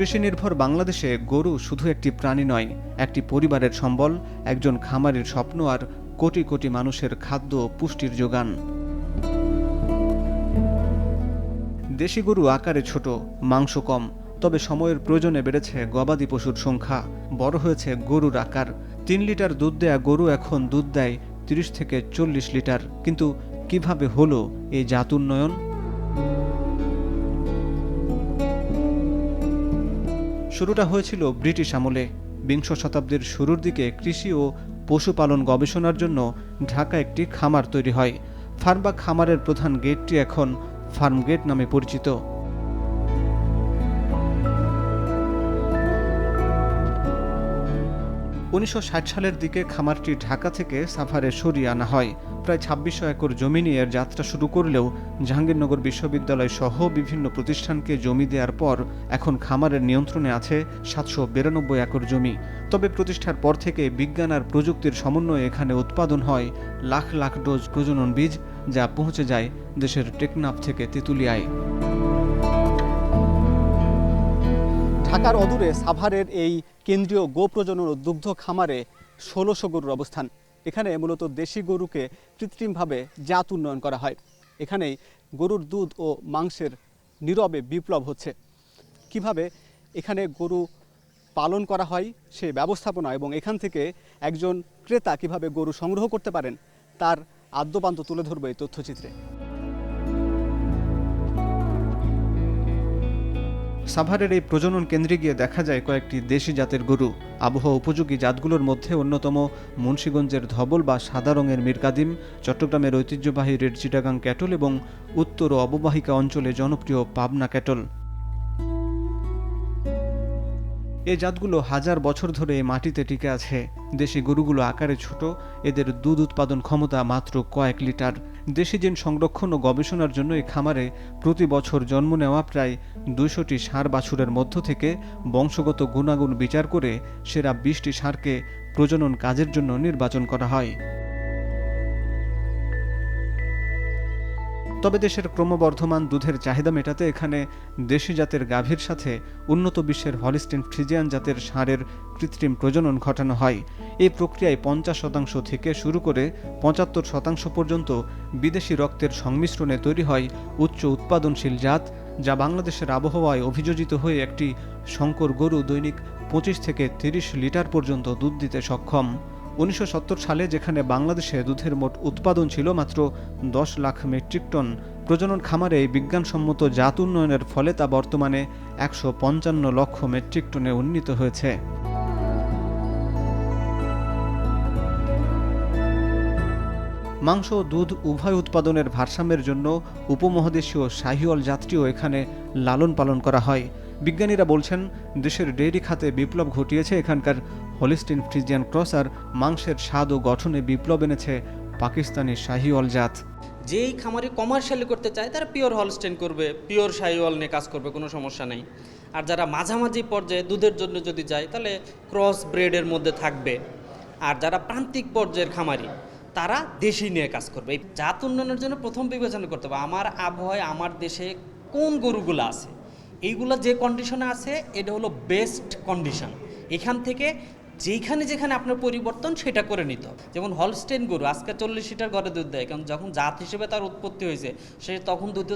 কৃষি নির্ভর বাংলাদেশে গরু শুধু একটি প্রাণী নয়, একটি পরিবারের সম্বল, একজন খামারের স্বপ্ন আর কোটি কোটি মানুষের খাদ্য ও পুষ্টির যোগান। দেশি গরু আকারে ছোট, মাংস কম, তবে সময়ের প্রয়োজনে বেড়েছে গবাদি পশুর সংখ্যা, বড় হয়েছে গরুর আকার। 3 লিটার দুধ দেয়া গরু এখন দুধ দেয় 30 থেকে 40 লিটার। কিন্তু কিভাবে হলো এই জাত উন্নয়ন? শুরুটা হয়েছিল ব্রিটিশ আমলে। বিংশ শতাব্দীর শুরুর দিকে কৃষি ও পশুপালন গবেষণার জন্য ঢাকা একটি খামার তৈরি হয়। ফার্ম বা খামারের প্রধান গেটটি এখন ফার্ম গেট নামে পরিচিত। 1960 সালের দিকে খামারটি ঢাকা থেকে সাভারে সরিয়ে আনা হয়। প্রায় 2600 একর জমি নিয়ে এর যাত্রা শুরু করলেও জাহাঙ্গীরনগর বিশ্ববিদ্যালয় সহ বিভিন্ন প্রতিষ্ঠানকে জমি দেওয়ার পর এখন খামারের নিয়ন্ত্রণে আছে 792 একর জমি। তবে প্রতিষ্ঠার পর থেকে বিজ্ঞান আর প্রযুক্তির সমন্বয়ে এখানে উৎপাদন হয় লাখ লাখ ডোজ প্রজনন বীজ, যা পৌঁছে যায় দেশের টেকনাফ থেকে তেঁতুলিয়ায়। ঢাকার অদূরে সাভারের এই কেন্দ্রীয় গো প্রজনন ও দুগ্ধ খামারে 1600 গরুর অবস্থান। এখানে মূলত দেশি গরুকে কৃত্রিমভাবে জাত উন্নয়ন করা হয়। এখানেই গরুর দুধ ও মাংসের নীরবে বিপ্লব হচ্ছে। কিভাবে এখানে গরু পালন করা হয় সেই ব্যবস্থাপনা এবং এখান থেকে একজন ক্রেতা কিভাবে গরু সংগ্রহ করতে পারেন তার আদ্যোপান্ত তুলে ধরবে এই তথ্যচিত্রে। সাভারের এই প্রজনন কেন্দ্রে গিয়ে দেখা যায় কয়েকটি দেশি জাতের গরু। আবহাওয়া উপযোগী জাতগুলোর মধ্যে অন্যতম মুন্সিগঞ্জের ধবল বা সাদা রঙের মিরকাদিম, চট্টগ্রামের ঐতিহ্যবাহী রেড চিটাগাং ক্যাটল এবং উত্তর ও অববাহিকা অঞ্চলে জনপ্রিয় পাবনা ক্যাটল। এই জাতগুলো হাজার বছর ধরে এই মাটিতে টিকে আছে। দেশি গরুগুলো আকারে ছোট, এদের দুধ উৎপাদন ক্ষমতা মাত্র কয়েক লিটার। দেশি জিন সংরক্ষণ ও গবেষণার জন্য এই খামারে প্রতি বছর জন্ম নেওয়া প্রায় 200টি ষাঁড় বাছুরের মধ্য থেকে বংশগত গুণাগুণ বিচার করে সেরা 20টি ষাঁড়কে প্রজনন কাজের জন্য নির্বাচন করা হয়। তবে দেশের ক্রমবর্ধমান দুধের চাহিদা মেটাতে এখানে দেশি জাতের গাভীর সাথে উন্নত বিশ্বের হলিস্টিন ফ্রিজিয়ান জাতের ষাঁড়ের কৃত্রিম প্রজনন ঘটানো হয়। এই প্রক্রিয়ায় 50% থেকে শুরু করে 75% পর্যন্ত বিদেশি রক্তের সংমিশ্রণে তৈরি হয় উচ্চ উৎপাদনশীল জাত, যা বাংলাদেশের আবহাওয়ায় অভিযোজিত হয়ে একটি সংকর গরু দৈনিক 25 থেকে 30 লিটার পর্যন্ত দুধ দিতে সক্ষম। 1970 সালে যেখানে বাংলাদেশে দুধের মোট উৎপাদন ছিল মাত্র 10 লাখ মেট্রিক টন, প্রজনন খামারে বিজ্ঞানসম্মত জাত উন্নয়নের ফলে তা বর্তমানে 155 লক্ষ মেট্রিক টনে উন্নীত হয়েছে। মাংস ও দুধ উভয় উৎপাদনের ভারসাম্যের জন্য উপমহাদেশীয় শাহিওয়াল জাতটিও এখানে লালন পালন করা হয়। বিজ্ঞানীরা বলছেন, দেশের ডেইরি খাতে বিপ্লব ঘটিয়েছে এখানকার হলিস্টিন ফ্রিজিয়ান ক্রস, আর মাংসের স্বাদ ও গঠনে বিপ্লব এনেছে পাকিস্তানি শাহিওয়াল জাত। যেই খামারি কমার্শিয়ালি করতে চায় তারা পিওর হলস্টেইন করবে, পিওর শাহিওয়াল নিয়ে কাজ করবে, কোনো সমস্যা নেই। আর যারা মাঝামাঝি পর্যায়ে দুধের জন্য যদি যায় তাহলে ক্রস ব্রেডের মধ্যে থাকবে। আর যারা প্রান্তিক পর্যায়ের খামারি তারা দেশি নিয়ে কাজ করবে। এই জাত উন্নয়নের জন্য প্রথম বিবেচনা করতে হবে আমার আবহাওয়ায় আমার দেশে কোন গরুগুলো আছে, এইগুলো যে কন্ডিশনে আছে এটা হলো বেস্ট কন্ডিশন। এখান থেকে যেখানে যেখানে আপনার পরিবর্তন সেটা করে নিতে হবে। যেমন হলস্টেইন গরু আজকে 40 লিটার ঘরে দুধ দেয়, কারণ যখন জাত হিসেবে তার উৎপত্তি হয়েছে সে তখন দুধ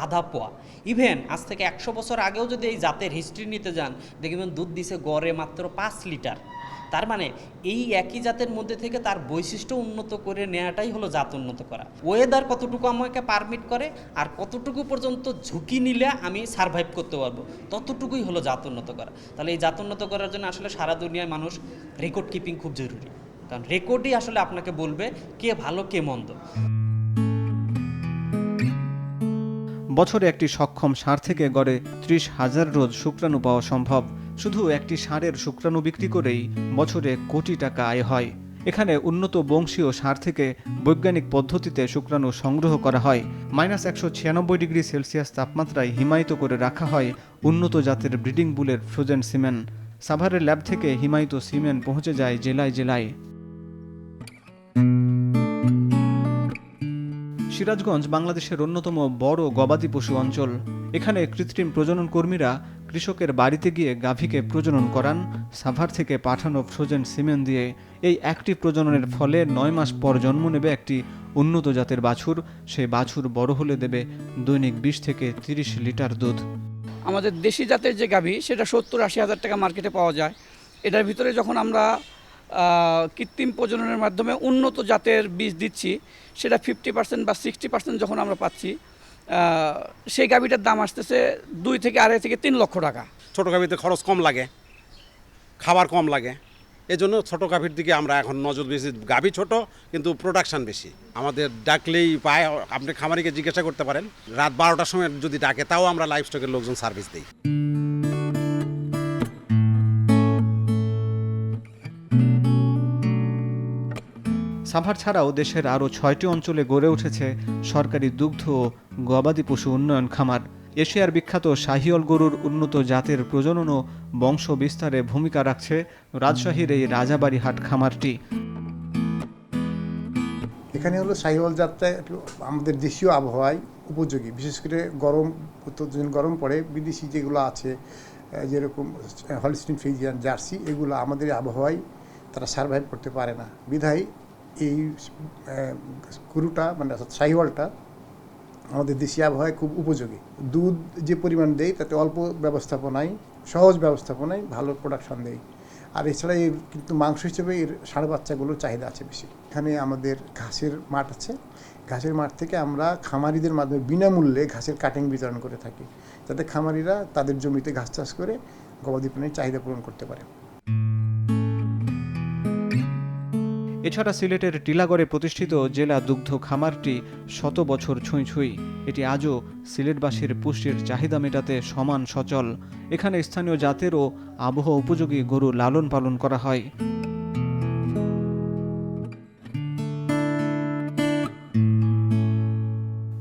আধা পোয়া। ইভেন আজ থেকে 100 বছর আগেও যদি এই জাতের হিস্ট্রি নিতে যান দেখবেন দুধ দিছে গড়ে মাত্র 5 লিটার। তার মানে এই একই জাতের মধ্যে থেকে তার বৈশিষ্ট্য উন্নত করে নেওয়াটাই হলো জাত উন্নত করা। ওয়েদার কতটুকু আমাকে পারমিট করে আর কতটুকু পর্যন্ত ঝুঁকি নিলে আমি সারভাইভ করতে পারবো, ততটুকুই হলো জাত উন্নত করা। তাহলে এই জাত উন্নত করার জন্য আসলে সারা দুনিয়ায় মানুষ রেকর্ড কিপিং খুব জরুরি, কারণ রেকর্ডই আসলে আপনাকে বলবে কে ভালো কে মন্দ। বছরে একটি সক্ষম ষাঁড় থেকে গড়ে 30,000 রোজ শুক্রাণু পাওয়া সম্ভব। শুধু একটি ষাঁড়ের শুক্রাণু বিক্রি করেই বছরে কোটি টাকা আয় হয়। এখানে উন্নত বংশীয় ষাঁড় থেকে বৈজ্ঞানিক পদ্ধতিতে শুক্রাণু সংগ্রহ করা হয়। -196 ডিগ্রি সেলসিয়াস তাপমাত্রায় হিমায়িত করে রাখা হয় উন্নত জাতের ব্রিডিং বুলের ফ্রোজেন সিমেন্ট। সাভারের ল্যাব থেকে হিমায়িত সিমেন্ট পৌঁছে যায় জেলায় জেলায়। সিরাজগঞ্জ বাংলাদেশের অন্যতম বড় গবাদি পশু অঞ্চল। এখানে কৃত্রিম প্রজনন কর্মীরা কৃষকের বাড়িতে গিয়ে গাভীকে প্রজনন করান সাভার থেকে পাঠানো ফ্রোজেন সিমেন্ট দিয়ে। এই অ্যাক্টিভ প্রজননের ফলে 9 মাস পর জন্ম নেবে একটি উন্নত জাতের বাছুর। সেই বাছুর বড় হলে দেবে দৈনিক 20 থেকে 30 লিটার দুধ। আমাদের দেশি জাতের যে গাভী সেটা 70-80 হাজার টাকা মার্কেটে পাওয়া যায়। এটার ভিতরে যখন আমরা কৃত্রিম প্রজননের মাধ্যমে উন্নত জাতের বীজ দিচ্ছি, সেটা 50% বা 60% যখন আমরা পাচ্ছি, সেই গাভীটার দাম আসতেছে 2 থেকে 2.5 থেকে 3 লক্ষ টাকা। ছোটো গাভীতে খরচ কম লাগে, খাবার কম লাগে, এজন্য ছোটো গাভীর দিকে আমরা এখন নজর বেশি। গাভী ছোট কিন্তু প্রোডাকশান বেশি। আমাদের ডাকলেই পায়, আপনি খামারিকে জিজ্ঞাসা করতে পারেন, রাত 12টার সময় যদি ডাকে তাও আমরা লাইভ স্টকের লোকজন সার্ভিস দিই। সাভার ছাড়াও দেশের আরও 6টি অঞ্চলে গড়ে উঠেছে সরকারি দুগ্ধ ও গবাদি পশু উন্নয়ন খামার। এশিয়ার বিখ্যাত শাহিওয়াল গরুর উন্নত জাতের প্রজনন ও বংশ বিস্তারে ভূমিকা রাখছে রাজশাহীর এই রাজাবাড়ি হাট খামারটি। এখানে হলো শাহিওয়াল জাতটা একটু আমাদের দেশীয় আবহাওয়ায় উপযোগী, বিশেষ করে গরম গরম পড়ে বিদেশি যেগুলো আছে যেরকম হলস্টিন ফ্রিজিয়ান, জার্সি, এগুলো আমাদের আবহাওয়ায় তারা সার্ভাইভ করতে পারে না। বিধায় এই গরুটা মানে শাহিওয়ালটা আমাদের দেশি আবহাওয়ায় খুব উপযোগী। দুধ যে পরিমাণ দেয় তাতে অল্প ব্যবস্থাপনায়, সহজ ব্যবস্থাপনায় ভালো প্রোডাকশন দেয়। আর এছাড়া এর কিন্তু মাংস হিসেবে এর ষাঁড় বাচ্চাগুলোর চাহিদা আছে বেশি। এখানে আমাদের ঘাসের মাঠ আছে, ঘাসের মাঠ থেকে আমরা খামারিদের মাধ্যমে বিনামূল্যে ঘাসের কাটিং বিতরণ করে থাকি, যাতে খামারিরা তাদের জমিতে ঘাস চাষ করে গবাদি পণ্যের চাহিদা পূরণ করতে পারে। এছাড়া সিলেটের টিলাগড়ে প্রতিষ্ঠিত জেলা দুগ্ধ খামারটি 100 বছর ছুঁই ছুঁই। এটি আজও সিলেটবাসীর পুষ্টির চাহিদা মেটাতে সমান সচল। এখানে স্থানীয় জাতের ও আবহাওয়া উপযোগী গরু লালন পালন করা হয়।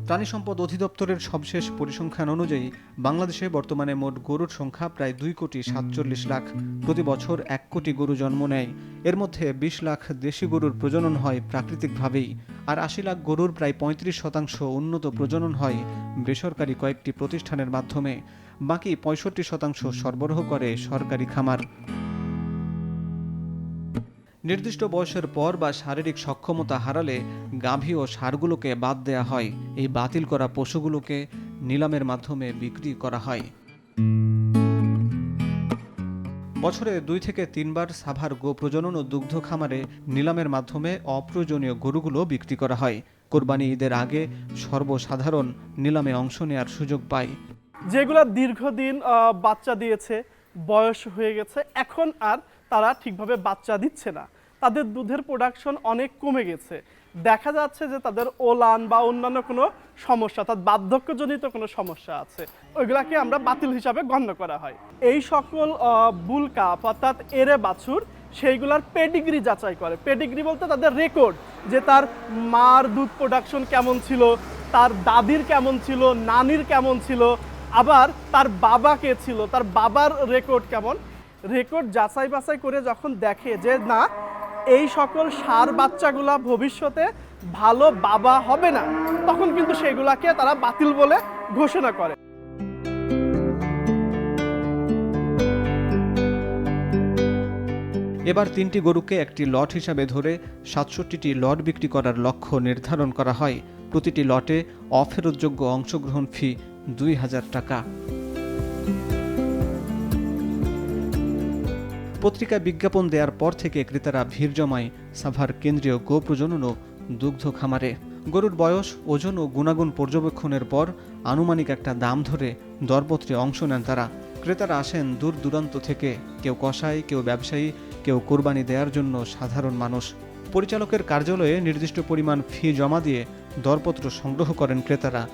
প্রাণী সম্পদ অধিদপ্তরের সবশেষ পরিসংখ্যান অনুযায়ী বাংলাদেশে বর্তমানে মোট গরুর সংখ্যা প্রায় 2,47 লাখ। প্রতি বছর 1 কোটি গরু জন্ম নেয়। এর মধ্যে 20 লাখ দেশি গরুর প্রজনন হয় প্রাকৃতিকভাবেই, আর 80 লাখ গরুর প্রায় 35% উন্নত প্রজনন হয় বেসরকারি কয়েকটি প্রতিষ্ঠানের মাধ্যমে। বাকি 65% সরবরাহ করে সরকারি খামার। নির্দিষ্ট বয়সের পর বা শারীরিক সক্ষমতা হারালে গাভী ও ষাঁড়গুলোকে বাদ দেয়া হয়। এই বাতিল করা পশুগুলোকে নিলামের মাধ্যমে বিক্রি করা হয়। বছরে 2 থেকে 3 বার সাভার গো প্রজনন ও দুগ্ধ খামারে নিলামের মাধ্যমে অপ্রয়োজনীয় গরুগুলো বিক্রি করা হয়। কোরবানি ঈদের আগে সর্বসাধারণ নিলামে অংশ নেওয়ার সুযোগ পায়। যেগুলা দীর্ঘদিন বাচ্চা দিয়েছে, বয়স হয়ে গেছে, এখন আর তারা ঠিকভাবে বাচ্চা দিচ্ছে না, তাদের দুধের প্রোডাকশন অনেক কমে গেছে। দেখা যাচ্ছে যে তাদের ওলান বা অন্যান্য কোনো সমস্যা, অর্থাৎ বার্ধক্যজনিত কোনো সমস্যা আছে, ওইগুলাকে আমরা বাতিল হিসাবে গণ্য করা হয়। এই সকল বুল কাপ অর্থাৎ এরে বাছুর সেইগুলার পেডিগ্রি যাচাই করে। পেডিগ্রি বলতে তাদের রেকর্ড, যে তার মার দুধ প্রোডাকশন কেমন ছিল, তার দাদির কেমন ছিল, নানির কেমন ছিল, আবার তার বাবা কে ছিল, তার বাবার রেকর্ড কেমন। রেকর্ড যাচাই বাছাই করে যখন দেখে যে না, এই সকল ষাঁড় বাচ্চাগুলা ভবিষ্যতে ভালো বাবা হবে না, তখন কিন্তু সেগুলাকে তারা বাতিল বলে ঘোষণা করে। এবার 3টি গরুকে একটি লট হিসাবে ধরে 67টি লট বিক্রি করার লক্ষ্য নির্ধারণ করা হয়। প্রতিটি লটে অফেরতযোগ্য অংশগ্রহণ ফি 2,000 টাকা। পত্রিকায় বিজ্ঞাপন দেওয়ার পর থেকে ক্রেতারা ভিড় জমায় সাভার কেন্দ্রীয় গো প্রজনন ও দুগ্ধ খামারে। গরুর বয়স, ওজন ও গুণাগুণ পর্যবেক্ষণের পর আনুমানিক একটা দাম ধরে দরপত্রে অংশ নেন তারা। ক্রেতারা আসেন দূর দূরান্ত থেকে, কেউ কসাই, কেউ ব্যবসায়ী, কেউ কোরবানি দেওয়ার জন্য সাধারণ মানুষ। পরিচালকের কার্যালয়ে নির্দিষ্ট পরিমাণ ফি জমা দিয়ে দরপত্র সংগ্রহ করেন ক্রেতারা।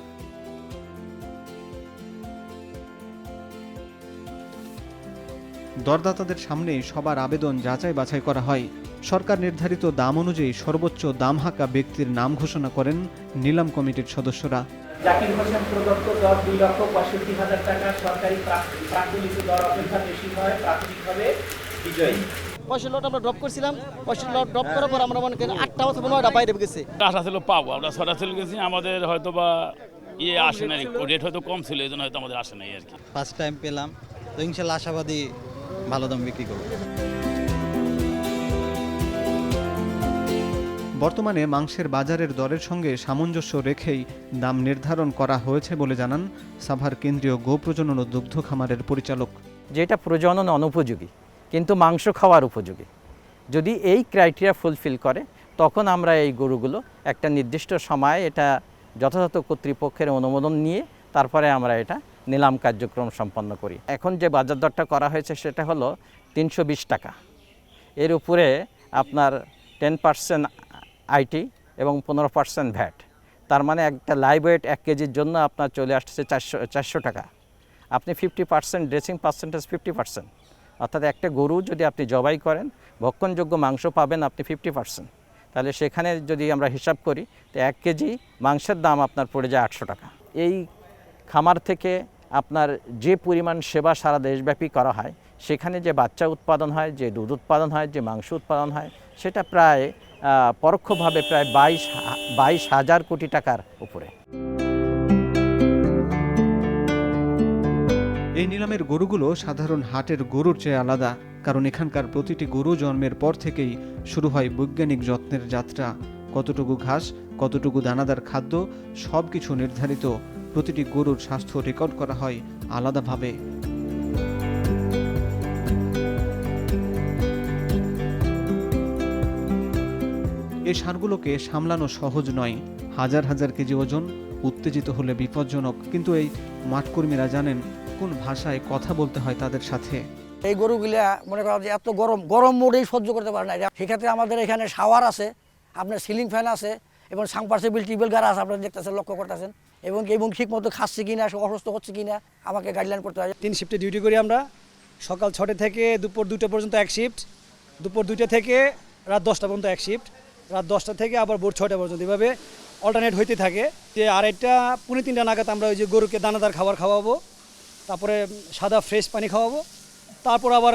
দরদাতাদের সামনেই সবার আবেদন যাচাই বাছাই করা হয়। সরকার নির্ধারিত দাম অনুযায়ী সর্বোচ্চ দাম হাঁকা ব্যক্তির নাম ঘোষণা করেন নিলাম কমিটির সদস্যরা। জাকির হোসেন প্রদত্ত দর 2,65,000 টাকা, সরকারি প্রাকলিত দর অপেক্ষা বেশি হয়, প্রাথমিকভাবে বিজয়ী। 65 লট আমরা ড্রপ করছিলাম, 65 লট ড্রপ করার পর আমরা মনে করি 8টা অথবা 9টা বাইরে গেছে। আশা ছিল পাবো, আমরা সরাসরি গেছি, আমাদের হয়তো বা আসে নাই, রেট হয়তো কম ছিল, এই জন্য হয়তো আমাদের আসে নাই আর কি। ফার্স্ট টাইম পেলাম, তো ইনশাল্লাহ আশাবাদী ভালো দাম বিক্রি করব। বর্তমানে মাংসের বাজারের দরের সঙ্গে সামঞ্জস্য রেখেই দাম নির্ধারণ করা হয়েছে বলে জানান সাভার কেন্দ্রীয় গো প্রজনন ও দুগ্ধ খামারের পরিচালক। যেটা প্রজনন অনুপযোগী কিন্তু মাংস খাওয়ার উপযোগী, যদি এই ক্রাইটেরিয়া ফুলফিল করে তখন আমরা এই গরুগুলো একটা নির্দিষ্ট সময়ে এটা যথাযথ কর্তৃপক্ষের অনুমোদন নিয়ে তারপরে আমরা এটা নিলাম কার্যক্রম সম্পন্ন করি। এখন যে বাজার দরটা করা হয়েছে সেটা হলো 320 টাকা। এর উপরে আপনার 10% আইটি এবং 15% ভ্যাট, তার মানে একটা লাইভ ওয়েট 1 কেজির জন্য আপনার চলে আসছে 400 টাকা। আপনি 50% ড্রেসিং পার্সেন্টেজ 50%, অর্থাৎ একটা গরু যদি আপনি জবাই করেন ভক্ষণযোগ্য মাংস পাবেন আপনি 50%। তাহলে সেখানে যদি আমরা হিসাব করি তো 1 কেজি মাংসের দাম আপনার পড়ে যায় 800 টাকা। এই খামার থেকে আপনার যে পরিমাণ সেবা সারা দেশব্যাপী করা হয়, সেখানে যে বাচ্চা উৎপাদন হয়, যে দুধ উৎপাদন হয়, যে মাংস উৎপাদন হয়, সেটা প্রায় পরোক্ষভাবে প্রায় 22,000 কোটি টাকার উপরে। এই নিলামের গরুগুলো সাধারণ হাটের গরুর চেয়ে আলাদা, কারণ এখানকার প্রতিটি গরু জন্মের পর থেকেই শুরু হয় বৈজ্ঞানিক যত্নের যাত্রা। কতটুকু ঘাস, কতটুকু দানাদার খাদ্য, সব কিছু নির্ধারিত। প্রতিটি গরুর স্বাস্থ্য রেকর্ড করা হয় আলাদাভাবে। এই ষাঁড়গুলোকে সামলানো সহজ নয়। হাজার হাজার কেজি ওজন, উত্তেজিত হলে বিপজ্জনক। কিন্তু এই মাঠকর্মীরা জানেন কোন ভাষায় কথা বলতে হয় তাদের সাথে। এই গরুগুলা মনে করা যে এত গরম মোটেই সহ্য করতে পারে না। সেক্ষেত্রে আমাদের এখানে শাওয়ার আছে, আপনার সিলিং ফ্যান আছে এবং সাংপার্সিবল টিউবওয়েল গাড়া আছে, আপনারা দেখতেছেন, লক্ষ্য করতেছেন। এবং ঠিক মতো খাচ্ছে কিনা, অসুস্থ হচ্ছে কিনা আমাকে গাইডলাইন করতে হয়। 3 শিফটে ডিউটি করি আমরা। সকাল 6টা থেকে দুপুর 2টা পর্যন্ত এক শিফট, দুপুর 2টা থেকে রাত 10টা পর্যন্ত এক শিফট, রাত 10টা থেকে আবার ভোর 6টা পর্যন্ত, এভাবে অল্টারনেট হইতে থাকে। যে 2:30 পৌনে 3টা নাগাদ আমরা ওই যে গরুকে দানাদার খাবার খাওয়াবো, তারপরে সাদা ফ্রেশ পানি খাওয়াবো, তারপর আবার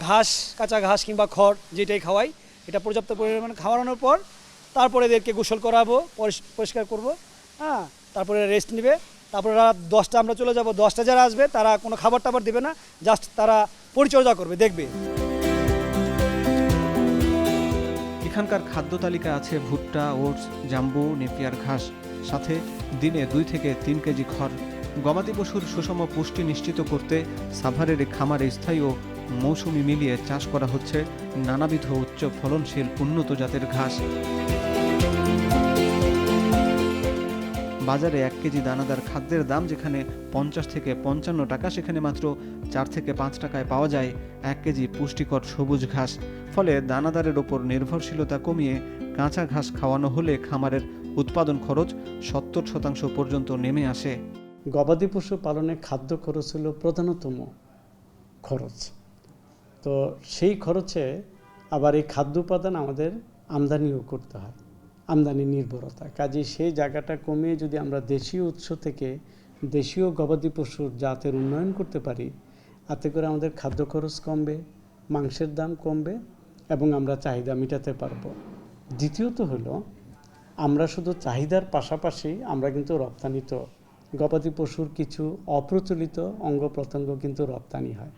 ঘাস, কাঁচা ঘাস কিংবা খড় যেটাই খাওয়াই, এটা পর্যাপ্ত পরিমাণে খাওয়ানোর পর তারপরে এদেরকে গোসল করাবো, পরিষ্কার করব, হ্যাঁ, তারপরে রেস্ট নেবে। তারপরে রাত 10টা আমরা চলে যাব। 10টা যারা আসবে তারা কোনো খাবার টাবার দেবে না, জাস্ট তারা পরিচর্যা করবে, দেখবে। এখানকার খাদ্য তালিকা আছে ভুট্টা, ওটস, জাম্বু, নেপিয়ার ঘাস, সাথে দিনে 2 থেকে 3 কেজি খড়। গবাদি পশুর সুষম পুষ্টি নিশ্চিত করতে সাভারের খামারে স্থায়ী ও মৌসুমি মিলিয়ে চাষ করা হচ্ছে নানাবিধ উচ্চ ফলনশীল উন্নত জাতের ঘাস। বাজারে 1 কেজি দানাদার খাদ্যের দাম যেখানে 50 থেকে 55 টাকা, সেখানে মাত্র 4 থেকে 5 টাকায় পাওয়া যায় 1 কেজি পুষ্টিকর সবুজ ঘাস। ফলে দানাদারের ওপর নির্ভরশীলতা কমিয়ে কাঁচা ঘাস খাওয়ানো হলে খামারের উৎপাদন খরচ 70% পর্যন্ত নেমে আসে। গবাদি পশু পালনে খাদ্য খরচ হলো প্রধানতম খরচ। তো সেই খরচে আবার এই খাদ্য উপাদান আমাদের আমদানিও করতে হয়, আমদানি নির্ভরতা। কাজে সেই জায়গাটা কমিয়ে যদি আমরা দেশীয় উৎস থেকে দেশীয় গবাদি পশুর জাতের উন্নয়ন করতে পারি, তাতে করে আমাদের খাদ্য খরচ কমবে, মাংসের দাম কমবে এবং আমরা চাহিদা মেটাতে পারবো। দ্বিতীয়ত হলো আমরা শুধু চাহিদার পাশাপাশি আমরা কিন্তু রপ্তানিত গবাদি পশুর কিছু অপ্রচলিত অঙ্গ প্রত্যঙ্গ কিন্তু রপ্তানি হয়,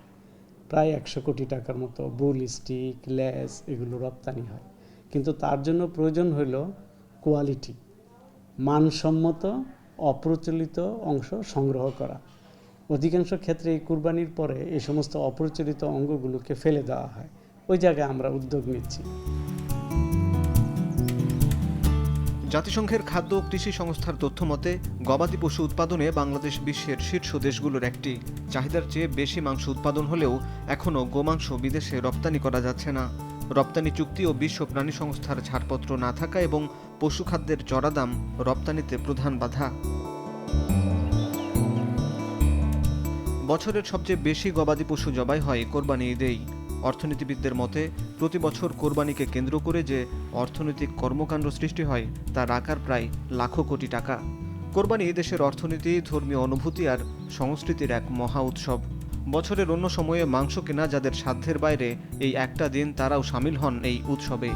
প্রায় 100 কোটি টাকার মতো। বুল স্টিক, লেস, এগুলো রপ্তানি হয়। কিন্তু তার জন্য প্রয়োজন হইল কোয়ালিটি, মানসম্মত অপ্রচলিত অংশ সংগ্রহ করা। অধিকাংশ ক্ষেত্রে এই কুরবানির পরে এই সমস্ত অপ্রচলিত অঙ্গগুলোকে ফেলে দেওয়া হয়। ওই জায়গায় আমরা উদ্যোগ নিচ্ছি। জাতিসংঘের খাদ্য ও কৃষি সংস্থার তথ্য মতে গবাদি পশু উৎপাদনে বাংলাদেশ বিশ্বের শীর্ষ দেশগুলোর একটি। চাহিদার চেয়ে বেশি মাংস উৎপাদন হলেও এখনও গোমাংস বিদেশে রপ্তানি করা যাচ্ছে না। রপ্তানি চুক্তি ও বিশ্ব প্রাণী সংস্থার ছাড়পত্র না থাকা এবং পশুখাদ্যের চড়া দাম রপ্তানিতে প্রধান বাধা। বছরের সবচেয়ে বেশি গবাদি পশু জবাই হয় কোরবানি ঈদেই। অর্থনীতিবিদদের মতে প্রতি বছর কোরবানিকে কেন্দ্র করে যে অর্থনৈতিক কর্মকাণ্ড সৃষ্টি হয় তার আকার প্রায় লাখো কোটি টাকা। কোরবানি দেশের অর্থনীতি, ধর্মীয় অনুভূতি আর সংস্কৃতির এক মহা উৎসব। বছরের অন্য সময়ে মাংস কেনা যাদের সাধ্যের বাইরে, এই একটা দিন তারাও সামিল হন এই উৎসবে।